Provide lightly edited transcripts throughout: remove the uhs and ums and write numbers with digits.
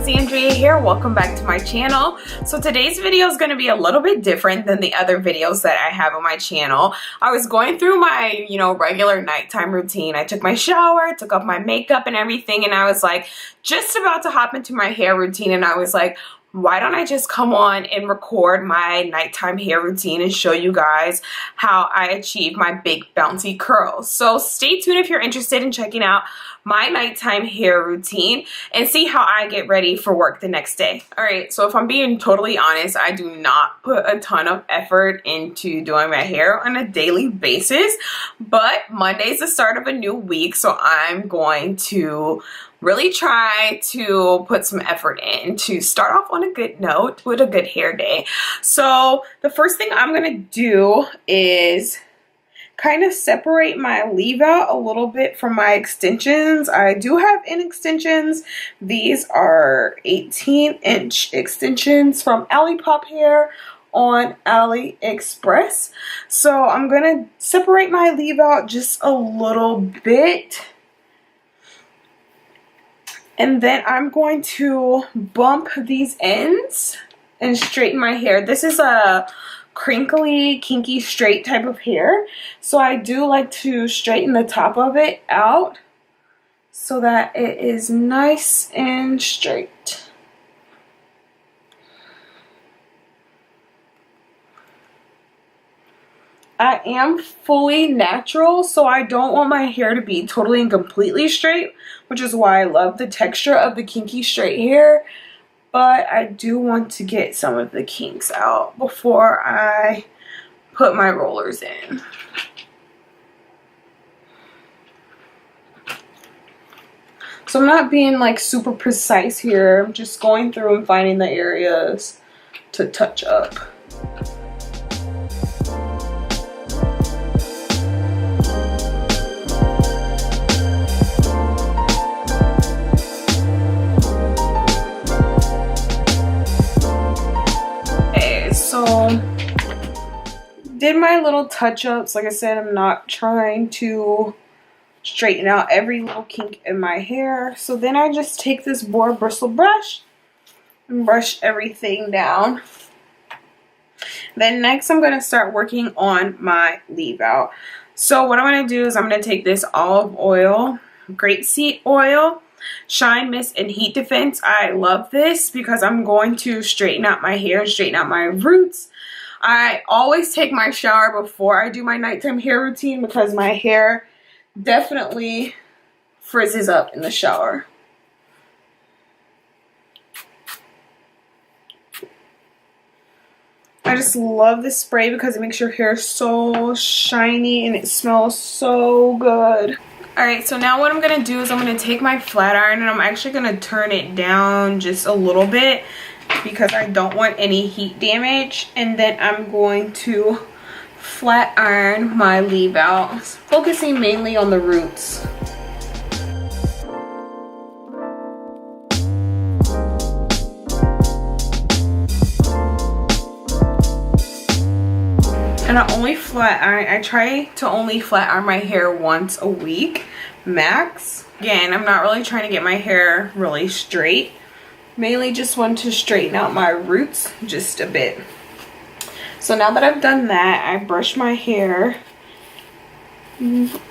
Andrea here. Welcome back to my channel. So today's video is going to be a little bit different than the other videos that I have on my channel. I was going through my, regular nighttime routine. I took my shower, took off my makeup and everything, and I was like just about to hop into my hair routine, and I was like, why don't I just come on and record my nighttime hair routine and show you guys how I achieve my big bouncy curls. So stay tuned if you're interested in checking out my nighttime hair routine and see how I get ready for work the next day. Alright, so if I'm being totally honest, I do not put a ton of effort into doing my hair on a daily basis, but Monday's the start of a new week, so I'm going to really try to put some effort in to start off on a good note with a good hair day. So the first thing I'm going to do is kind of separate my leave out a little bit from my extensions. I do have in extensions. These are 18-inch extensions from Olipop Hair on AliExpress. So I'm going to separate my leave out just a little bit. And then I'm going to bump these ends and straighten my hair. This is a crinkly, kinky, straight type of hair. So I do like to straighten the top of it out so that it is nice and straight. I am fully natural, so I don't want my hair to be totally and completely straight, which is why I love the texture of the kinky straight hair. But I do want to get some of the kinks out before I put my rollers in. So I'm not being like super precise here. I'm just going through and finding the areas to touch up. Did my little touch-ups. Like I said, I'm not trying to straighten out every little kink in my hair. So then I just take this boar bristle brush and brush everything down. Then next I'm going to start working on my leave out. So what I'm going to do is I'm going to take this olive oil, grapeseed oil, Shine Mist, and Heat Defense. I love this because I'm going to straighten out my hair and straighten out my roots. I always take my shower before I do my nighttime hair routine because my hair definitely frizzes up in the shower. I just love this spray because it makes your hair so shiny and it smells so good. Alright, so now what I'm going to do is I'm going to take my flat iron and I'm actually going to turn it down just a little bit because I don't want any heat damage. And then I'm going to flat iron my leave out, focusing mainly on the roots. And I try to only flat iron my hair once a week max. Again, I'm not really trying to get my hair really straight. Mainly just want to straighten out my roots just a bit. So now that I've done that, I brush my hair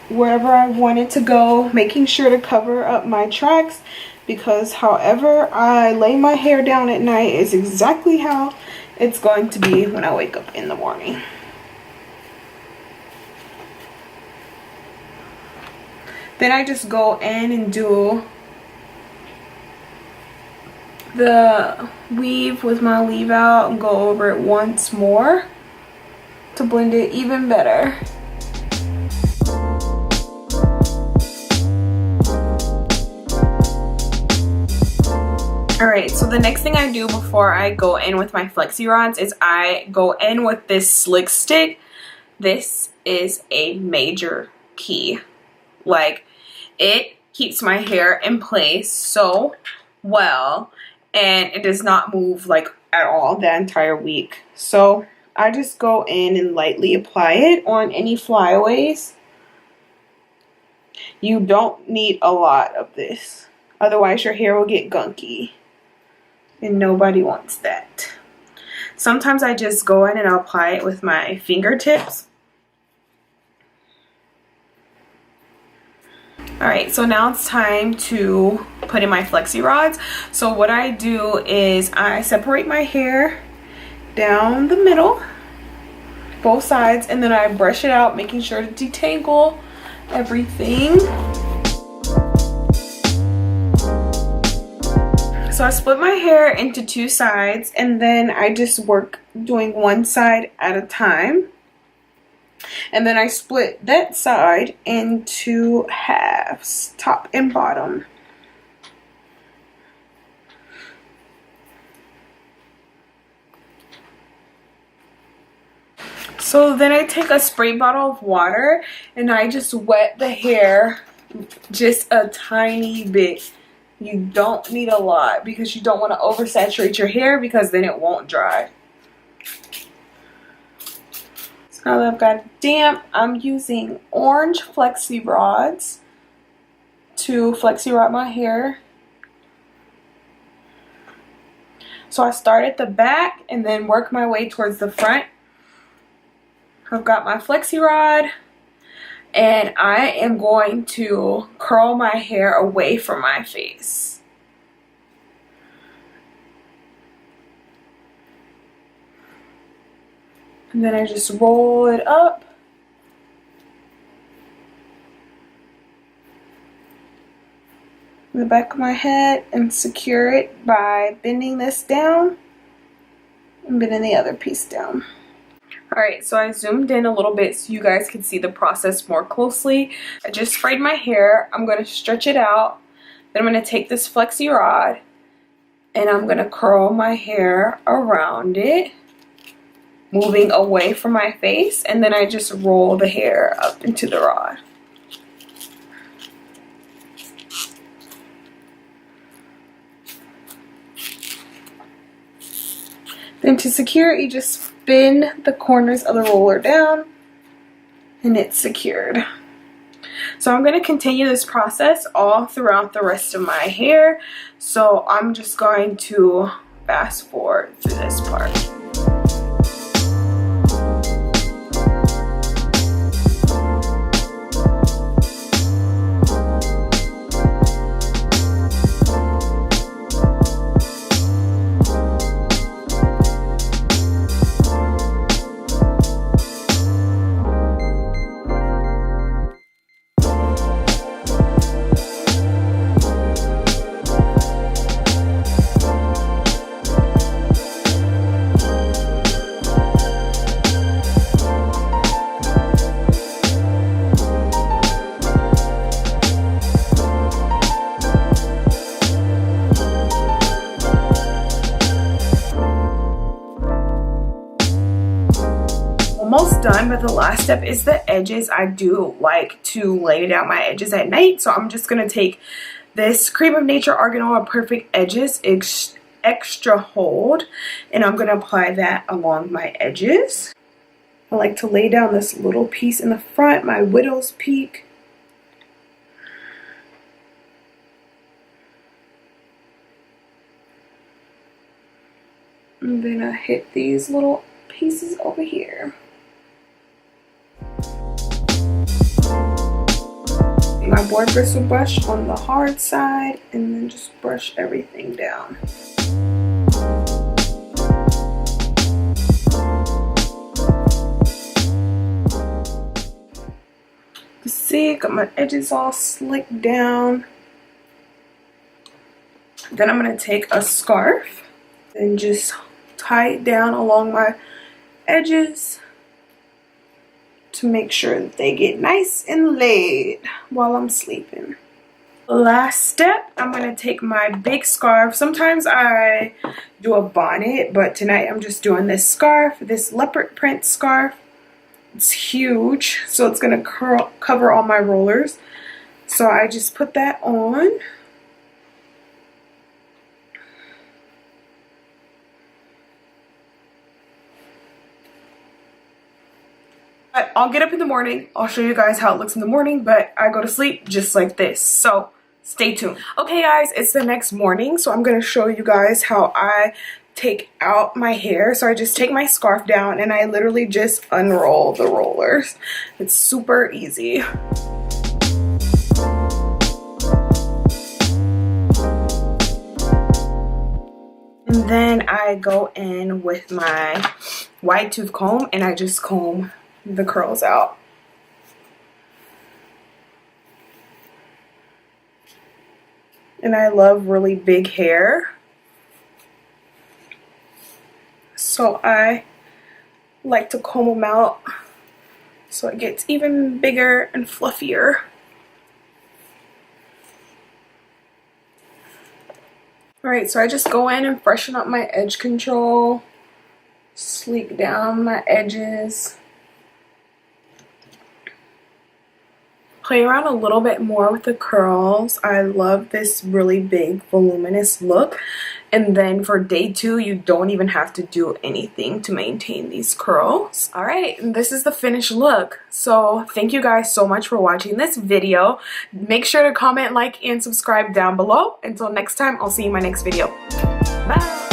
wherever I want it to go, making sure to cover up my tracks, because however I lay my hair down at night is exactly how it's going to be when I wake up in the morning. Then I just go in and do the weave with my leave out and go over it once more to blend it even better. Alright, so the next thing I do before I go in with my Flexi rods is I go in with this slick stick. This is a major key. Like, it keeps my hair in place so well, and it does not move like at all the entire week. So I just go in and lightly apply it on any flyaways. You don't need a lot of this, otherwise your hair will get gunky. and nobody wants that. Sometimes I just go in and I'll apply it with my fingertips. Alright, so now it's time to put in my flexi rods. So what I do is I separate my hair down the middle, both sides, and then I brush it out, making sure to detangle everything. So I split my hair into two sides, and then I just work doing one side at a time. And then I split that side into halves, top and bottom. So then I take a spray bottle of water and I just wet the hair just a tiny bit. You don't need a lot because you don't want to oversaturate your hair because then it won't dry. So now that I've got it damp, I'm using orange flexi rods to flexi rod my hair. So I start at the back and then work my way towards the front. I've got my flexi rod and I am going to curl my hair away from my face. And then I just roll it up. In the back of my head and secure it by bending this down and bending the other piece down. Alright, so I zoomed in a little bit so you guys can see the process more closely. I just sprayed my hair. I'm going to stretch it out. Then I'm going to take this flexi rod and I'm going to curl my hair around it, moving away from my face, and then I just roll the hair up into the rod. Then to secure it, you just spin the corners of the roller down and it's secured. So I'm going to continue this process all throughout the rest of my hair. So I'm just going to fast forward through this part. Almost done, but the last step is the edges. I do like to lay down my edges at night, so I'm just going to take this Cream of Nature Argan Oil Perfect Edges Extra Hold, and I'm going to apply that along my edges. I like to lay down this little piece in the front, my widow's peak. And then I hit these little pieces over here. My board bristle brush on the hard side and then just brush everything down. You see, got my edges all slicked down. Then I'm going to take a scarf and just tie it down along my edges to make sure that they get nice and laid while I'm sleeping. Last step, I'm going to take my big scarf. Sometimes I do a bonnet, but tonight I'm just doing this scarf, this leopard print scarf. It's huge, so it's going to cover all my rollers. So I just put that on. I'll get up in the morning. I'll show you guys how it looks in the morning, but I go to sleep just like this. So Stay tuned. Okay guys, it's the next morning, so I'm going to show you guys how I take out my hair. So I just take my scarf down and I literally just unroll the rollers. It's super easy. And then I go in with my wide tooth comb and I just comb the curls out. And I love really big hair, so I like to comb them out so it gets even bigger and fluffier. Alright, so I just go in and freshen up my edge control, sleek down my edges. Play around a little bit more with the curls. I love this really big voluminous look. And then for day 2, you don't even have to do anything to maintain these curls. Alright, this is the finished look. So thank you guys so much for watching this video. Make sure to comment, like, and subscribe down below. Until next time, I'll see you in my next video. Bye!